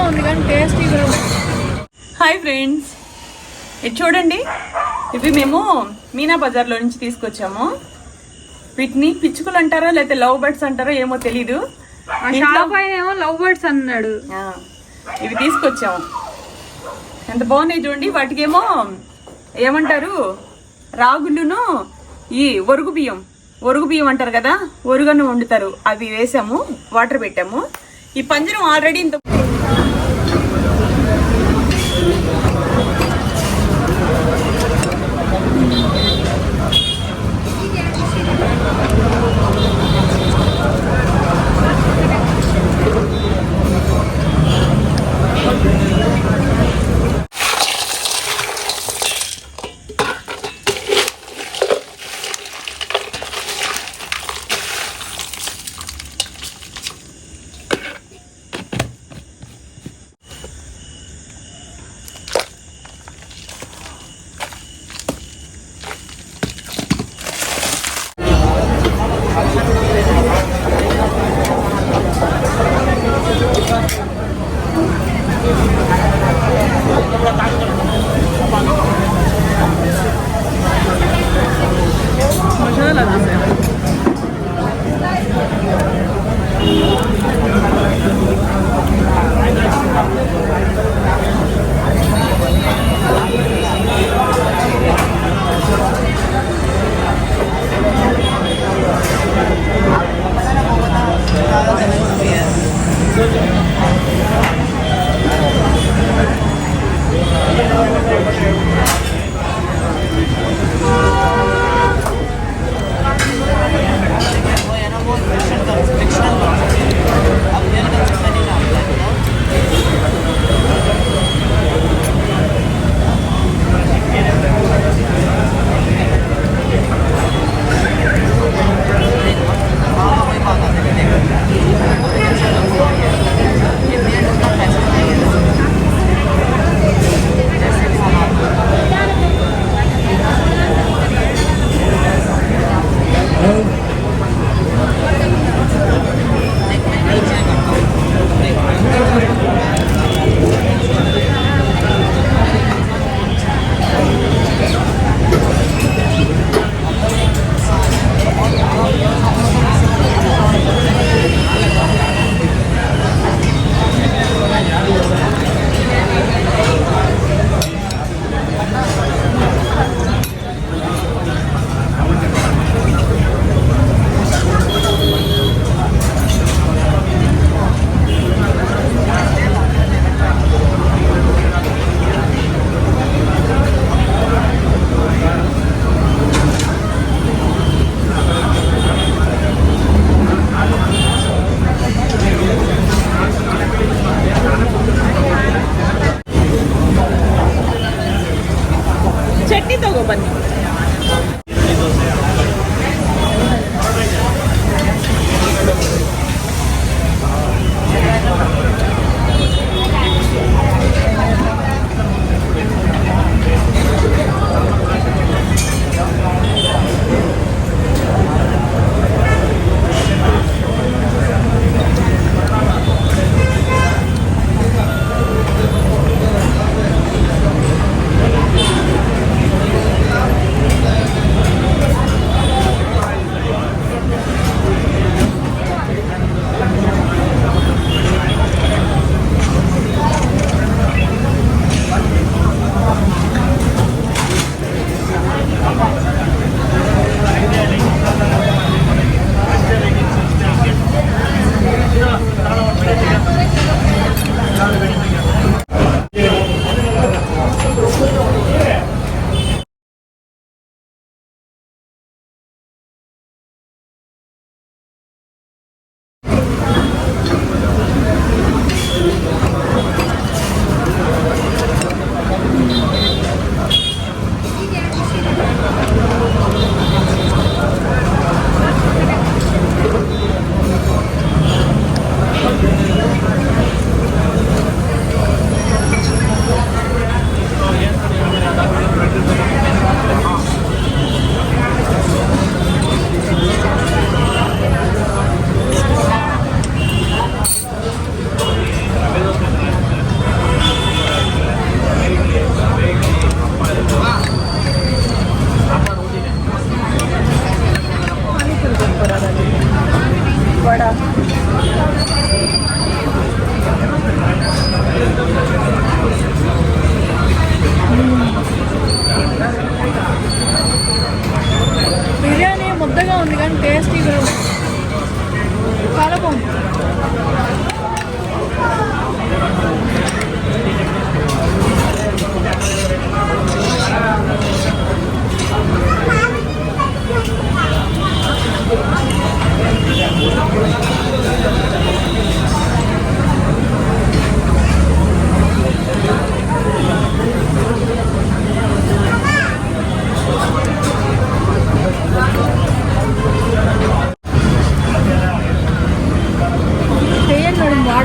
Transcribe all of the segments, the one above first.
ఉంది కానీ టేస్టీగా ఉంది. హాయ్ ఫ్రెండ్స్, ఇది చూడండి. ఇవి మేము మీనా బజార్లో నుంచి తీసుకొచ్చాము. వీటిని పిచ్చుకలు అంటారో లేకపోతే లవ్ బర్డ్స్ అంటారో ఏమో తెలీదు. ఏమో లవ్ బర్డ్స్ అన్నాడు. ఇవి తీసుకొచ్చాము. ఎంత బాగున్నాయి చూడండి. వాటికేమో ఏమంటారు, రాగులును ఈ ఒరుగు బియ్యం అంటారు కదా, ఒరుగను వండుతారు. అవి వేసాము, వాటర్ పెట్టాము. ఈ పంజరం ఆల్రెడీ ఇంత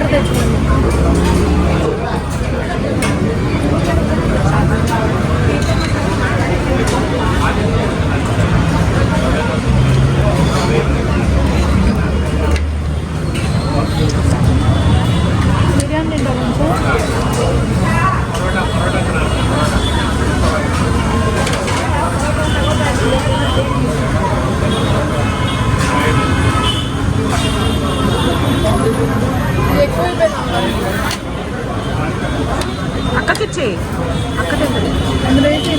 వాటర్ తెచ్చుకోండి. బిర్యానీ తింటా అక్కకిచ్చే అక్క తింటుంది. అందులో వేసి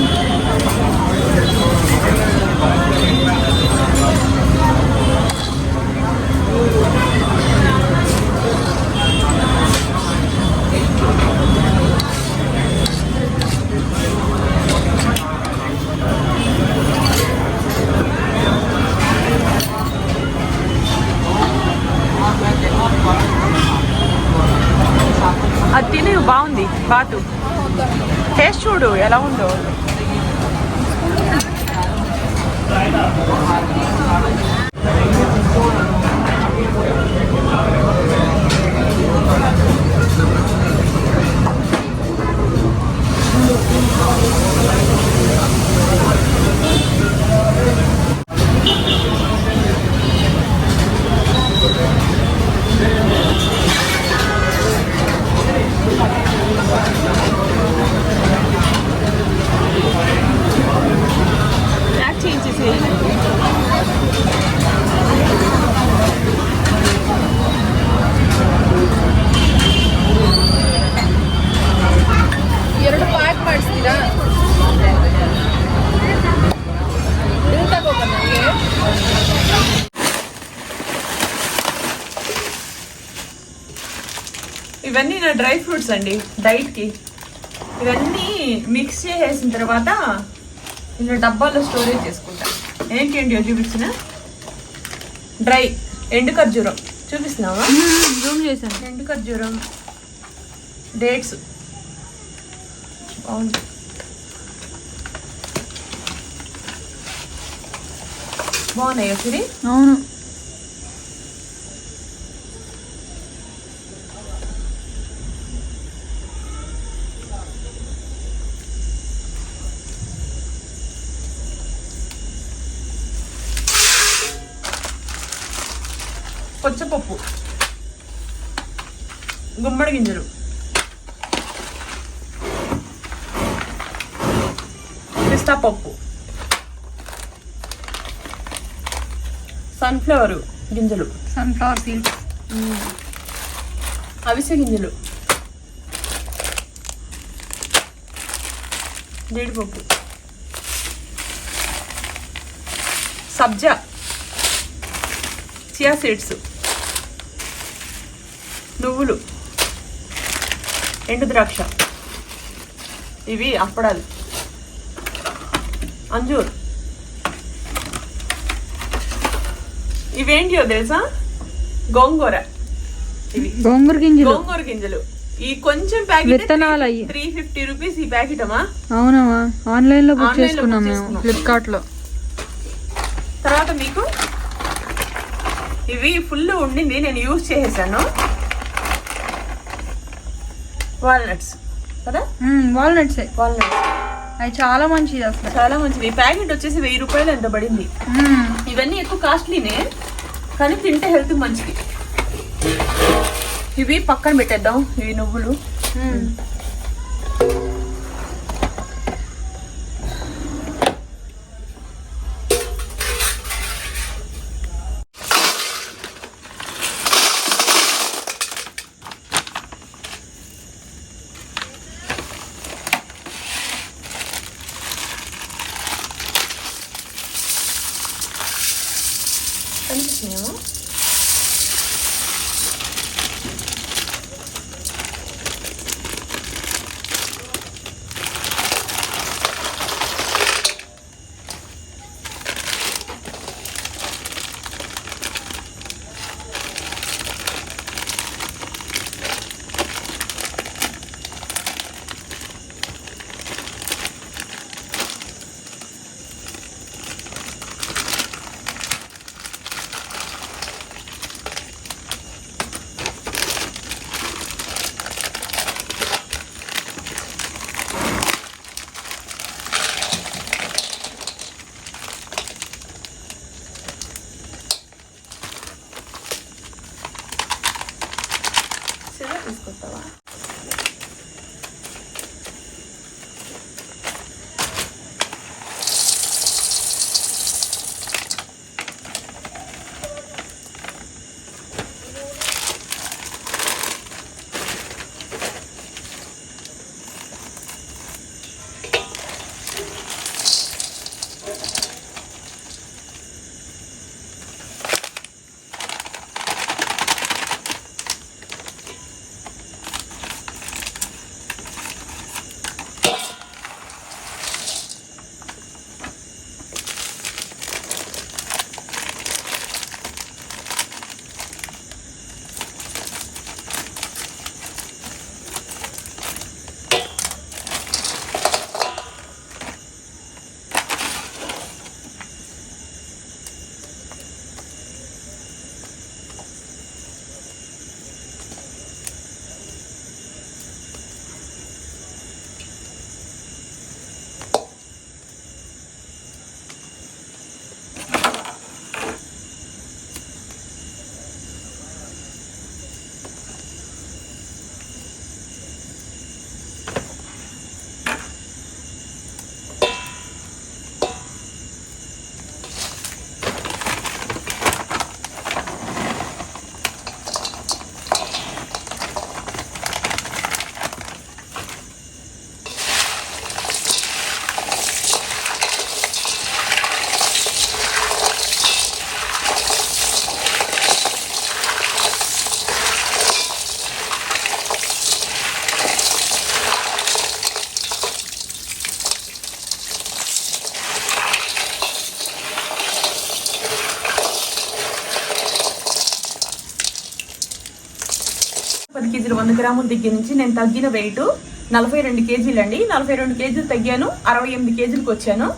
అది తిని బాగుంది బాతు. టేస్ట్ చూడు ఎలా ఉందో. ಎರಡು ಪ್ಯಾಕ್ ಮಾಡಿಸ್ತೀರಾ? ಇದು ತಗೋಬ ನನಗೆ. ఇవన్నీ నా డ్రై ఫ్రూట్స్ అండి డైట్కి. ఇవన్నీ మిక్స్ చేసేసిన తర్వాత ఇలా డబ్బాలో స్టోరేజ్ చేసుకుంటా. ఏంటి చూపించిన డ్రై ఎండు ఖర్జూరం చూపిస్తున్నావా? జూమ్ చేశాను. ఎండు ఖర్జూరం, డేట్స్ బాగుంది. బాగున్నాయి సిరి. అవును. పచ్చపప్పు, గుమ్మడి గింజలు, పిస్తా పప్పు, సన్ఫ్లవర్ గింజలు, సన్ఫ్లవర్ సీడ్స్, అవిసె గింజలు, జీడిపప్పు, సబ్జా, చియా సీడ్స్, నువ్వులు, ఎండు ద్రాక్ష, ఇవి అప్పడాలు, అంజూర్. ఇవేంటియో తెలుసా? గోంగూర. ఇవి గోంగూర గింజలు. గోంగూర గింజలు. ఈ కొంచెం ప్యాకెట్ విత్తనాలు అయ్యి 350 రూపీస్ ఈ ప్యాకెట్ అమ్మా. అవునమ్మా, ఆన్లైన్ లో బుక్ ఆన్లైన్ లో చేసుకున్నాం బుక్ మేము, చేసుకున్నాం. ఫ్లిప్కార్ట్ లో. తర్వాత మీకు ఇవి ఫుల్ ఉండింది, నేను యూజ్ చేసేసాను. వాల్నట్స్ కదా, వాల్నట్స్. వాల్నట్స్ అవి చాలా మంచిది అసలు. చాలా మంచిది. ఈ ప్యాకెట్ వచ్చేసి 1000 రూపాయలు ఎంత పడింది. ఇవన్నీ ఎక్కువ కాస్ట్లీనే కానీ తింటే హెల్త్ మంచిది. ఇవి పక్కన పెట్టేద్దాం. ఇవి నువ్వులు. కనిపిస్తున్నాయేమో. తీసుకొచ్చేదా తీసుకొస్తావా? కేజీలు 100 గ్రాముల దగ్గర నుంచి నేను తగ్గిన వెయిట్ 42 కేజీలు అండి. 42 కేజీలు తగ్గాను, 68 కేజీలకు వచ్చాను.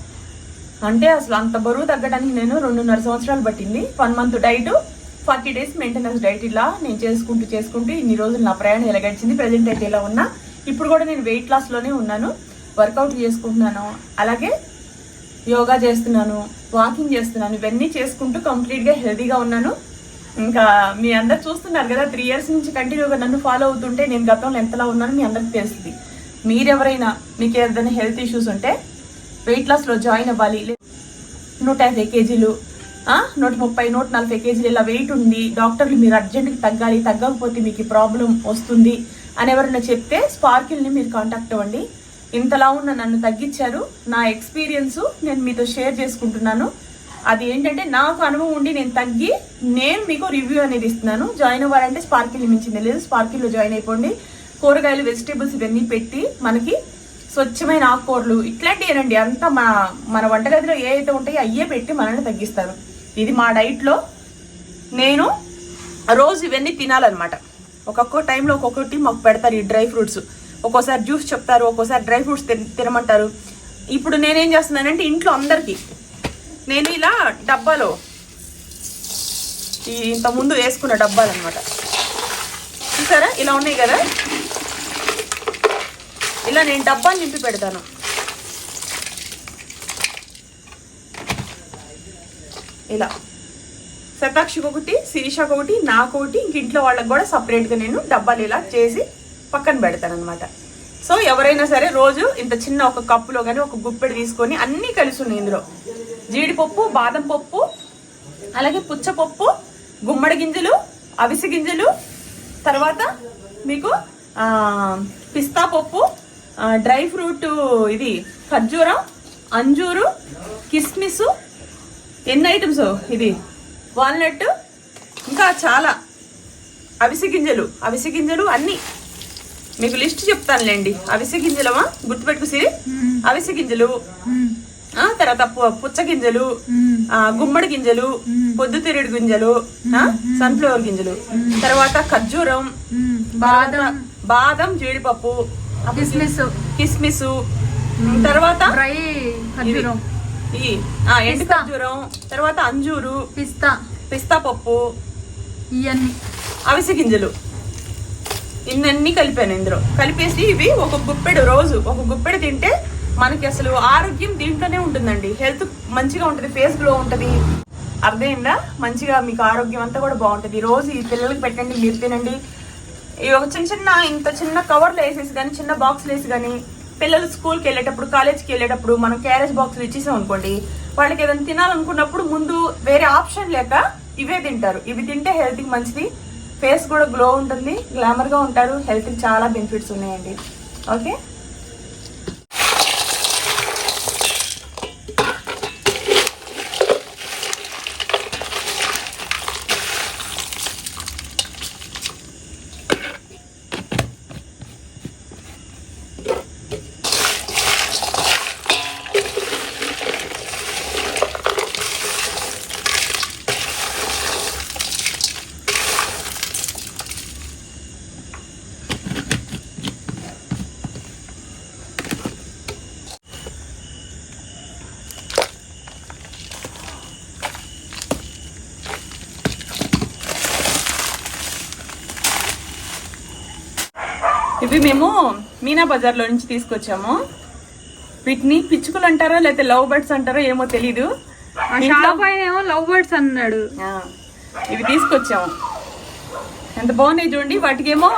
అంటే అసలు అంత బరువు తగ్గడానికి నేను 2.5 సంవత్సరాలు పట్టింది. 1 month diet, 40 days maintenance diet, ఇలా నేను చేసుకుంటూ ఇన్ని రోజులు నా ప్రయాణం ఎలా గడిచింది. ప్రజెంట్ అయితే ఇలా ఉన్నా. ఇప్పుడు కూడా నేను వెయిట్ లాస్లోనే ఉన్నాను, వర్కౌట్ చేసుకుంటున్నాను, అలాగే యోగా చేస్తున్నాను, వాకింగ్ చేస్తున్నాను. ఇవన్నీ చేసుకుంటూ కంప్లీట్గా హెల్తీగా ఉన్నాను. ఇంకా మీ అందరు చూస్తున్నారు కదా, 3 years నుంచి కంటిన్యూగా నన్ను ఫాలో అవుతుంటే నేను గతంలో ఎంతలా ఉన్నానో మీ అందరికి తెలుస్తుంది. మీరెవరైనా మీకు ఏదైనా హెల్త్ ఇష్యూస్ ఉంటే వెయిట్ లాస్లో జాయిన్ అవ్వాలి, 150 కేజీలు, 130, 140 కేజీలు ఇలా వెయిట్ ఉంది, డాక్టర్లు మీరు అర్జెంట్గా తగ్గాలి, తగ్గకపోతే మీకు ప్రాబ్లం వస్తుంది అని ఎవరైనా చెప్తే స్పార్కిల్ని మీరు కాంటాక్ట్ అవ్వండి. ఇంతలా ఉన్న నన్ను తగ్గించారు. నా ఎక్స్పీరియన్స్ నేను మీతో షేర్ చేసుకుంటున్నాను. అది ఏంటంటే నాకు అనుభవం ఉండి నేను తగ్గి నేను మీకు రివ్యూ అనేది ఇస్తున్నాను. జాయిన్ అవ్వాలంటే స్పార్కిల్ మించింది లేదు, స్పార్కిల్లో జాయిన్ అయిపోండి. కూరగాయలు, వెజిటేబుల్స్ ఇవన్నీ పెట్టి మనకి స్వచ్ఛమైన ఆకుకూరలు ఇట్లాంటివేనండి. అంతా మన వంటగదిలో ఏ అయితే ఉంటాయో అయ్యే పెట్టి మనల్ని తగ్గిస్తారు. ఇది మా డైట్లో నేను రోజు ఇవన్నీ తినాలన్నమాట. ఒక్కొక్క టైంలో ఒక్కొక్కటి మాకు పెడతారు. ఈ డ్రై ఫ్రూట్స్ ఒక్కోసారి జ్యూస్ చెప్తారు, ఒక్కోసారి డ్రై ఫ్రూట్స్ తినమంటారు. ఇప్పుడు నేనేం చేస్తున్నానంటే ఇంట్లో అందరికీ నేను ఇలా డబ్బాలో ఇంత ముందు వేసుకున్న డబ్బాలు అనమాట, చూసారా ఇలా ఉన్నాయి కదా, ఇలా నేను డబ్బాలు నింపి పెడతాను. ఇలా శతాక్షికి ఒకటి, శిరీషకు ఒకటి, నాకు ఒకటి, ఇంక ఇంట్లో వాళ్ళకి కూడా సపరేట్గా నేను డబ్బాలు ఇలా చేసి పక్కన పెడతాను అనమాట. సో ఎవరైనా సరే రోజు ఇంత చిన్న ఒక కప్పులో కానీ ఒక గుప్పెడు తీసుకొని అన్నీ కలిసి ఉన్నాయి ఇందులో. జీడిపప్పు, బాదం పప్పు, అలాగే పుచ్చపప్పు, గుమ్మడి గింజలు, అవిసె గింజలు, తర్వాత మీకు పిస్తా పప్పు, డ్రై ఫ్రూట్, ఇది ఖర్జూరం, అంజూరు, కిస్మిస్, ఎన్ని ఐటమ్స్, ఇది వాల్నట్, ఇంకా చాలా అవిసె గింజలు అన్నీ మీకు లిస్ట్ చెప్తానులేండి. అవిసె గింజలమా గుర్తుపెట్టుకు సిరి, అవిసె గింజలు, తర్వాత పుచ్చ గింజలు, గుమ్మడి గింజలు, పొద్దుతిరుగుడు గింజలు, సన్ఫ్లవర్ గింజలు, తర్వాత ఖర్జూరం, బాదం, జీడిపప్పు, కిస్మిస్, తర్వాత ఎండు ఖర్జూరం, తర్వాత అంజూరు, పిస్తా పప్పు, ఇవన్నీ అవిసె గింజలు, ఇవన్నీ కలిపాను ఇందులో. కలిపేసి ఇవి ఒక గుప్పెడు, రోజు ఒక గుప్పెడు తింటే మనకి అసలు ఆరోగ్యం దీంట్లోనే ఉంటుందండి. హెల్త్ మంచిగా ఉంటుంది, ఫేస్ గ్లో ఉంటుంది, అర్థమైందా? మంచిగా మీకు ఆరోగ్యం అంతా కూడా బాగుంటుంది. రోజు ఈ పిల్లలకి పెట్టండి, మీరు తినండి. ఇవి ఒక చిన్న ఇంత చిన్న కవర్లు వేసేసి కానీ చిన్న బాక్స్లు వేసి కానీ పిల్లలు స్కూల్కి వెళ్ళేటప్పుడు కాలేజ్కి వెళ్ళేటప్పుడు మనం క్యారేజ్ బాక్స్లు ఇచ్చేసాం అనుకోండి, వాళ్ళకి ఏదైనా తినాలనుకున్నప్పుడు ముందు వేరే ఆప్షన్ లేక ఇవే తింటారు. ఇవి తింటే హెల్త్కి మంచిది, ఫేస్ కూడా గ్లో ఉంటుంది, గ్లామర్గా ఉంటారు, హెల్త్కి చాలా బెనిఫిట్స్ ఉన్నాయండి. ఓకే, ఇవి మేము మీనా బజార్లో నుంచి తీసుకొచ్చాము. వీటిని పిచ్చుకలు అంటారో లేకపోతే లవ్ బర్డ్స్ అంటారో ఏమో తెలీదు. ఏమో లవ్ బర్డ్స్ అన్నాడు. ఇవి తీసుకొచ్చాము, ఎంత బాగున్నాయి చూడండి. వాటికేమో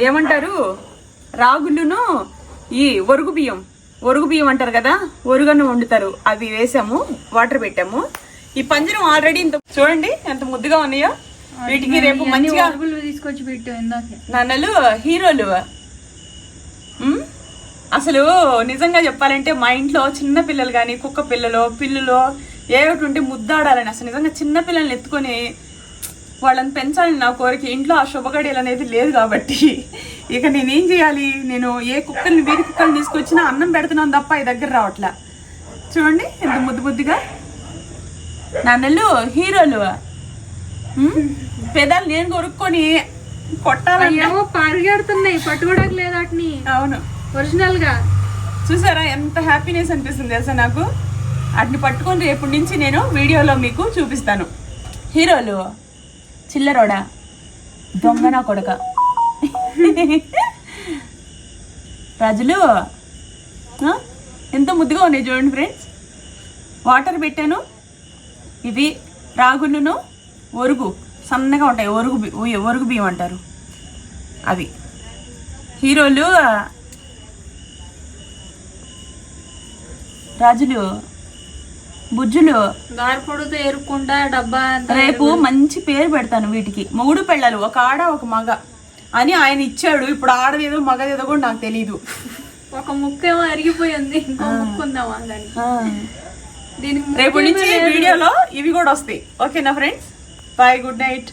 ఏమంటారు, రాగులును ఈ ఒరుగు బియ్యం అంటారు కదా, ఒరుగన్నం వండుతారు, అవి వేసాము, వాటర్ పెట్టాము. ఈ పంజరం ఆల్రెడీ ఇంత చూడండి ఎంత ముద్దుగా ఉన్నాయో. వీటికి రేపు మంచిగా తీసుకొచ్చి పెట్టు. నాన్నలు హీరోలు. అసలు నిజంగా చెప్పాలంటే మా ఇంట్లో చిన్న పిల్లలు కానీ కుక్క పిల్లలు ఏమిటి ఉంటే ముద్దాడాలని, అసలు నిజంగా చిన్న పిల్లల్ని ఎత్తుకొని వాళ్ళని పెంచాలని నా కోరిక. ఇంట్లో ఆ శుభగడియలు అనేది లేదు కాబట్టి ఇక నేనేం చేయాలి, నేను ఏ కుక్కల్ని వీధి కుక్కల్ని తీసుకొచ్చినా అన్నం పెడుతున్నాను తప్ప ఈ దగ్గర రావట్లా. చూడండి ఎంత ముద్దుగా. నాన్నలు హీరోలు. పెదాలు నేను కొరుక్కొని కొట్టాలని పరిగెడుతున్నాయి, పట్టుకోవడానికి లేదు వాటిని. అవును, ఒరిజినల్ గా చూసారా ఎంత హ్యాపీనెస్ అనిపిస్తుంది తెలుసా నాకు. వాటిని పట్టుకొని రేపటి నుంచి నేను వీడియోలో మీకు చూపిస్తాను. హీరోలు చిల్లరోడా దొంగనా కొడక రాజులు ఎంత ముద్దుగా ఉన్నాయి చూడండి ఫ్రెండ్స్. వాటర్ పెట్టాను. ఇవి రాగులును ఒరుగు సన్నగా ఉంటాయి, ఒరుగు బియ్యం అంటారు అవి. హీరోలు రాజులు బుజ్జులు దారిపొడితో ఎరుక్కుంటా డబ్బా. రేపు మంచి పేరు పెడతాను వీటికి. 3 పిల్లలు, ఒక ఆడ ఒక మగ అని ఆయన ఇచ్చాడు. ఇప్పుడు ఆడదేదో మగదేదో కూడా నాకు తెలీదు. ఒక ముక్కేమో అరిగిపోయింది, ఇంకో ముక్కు ఉందామా దీనికి. రేపు నుంచి వీడియోలో ఇవి కూడా వస్తాయి. ఓకేనా ఫ్రెండ్స్, బాయ్, గుడ్ నైట్.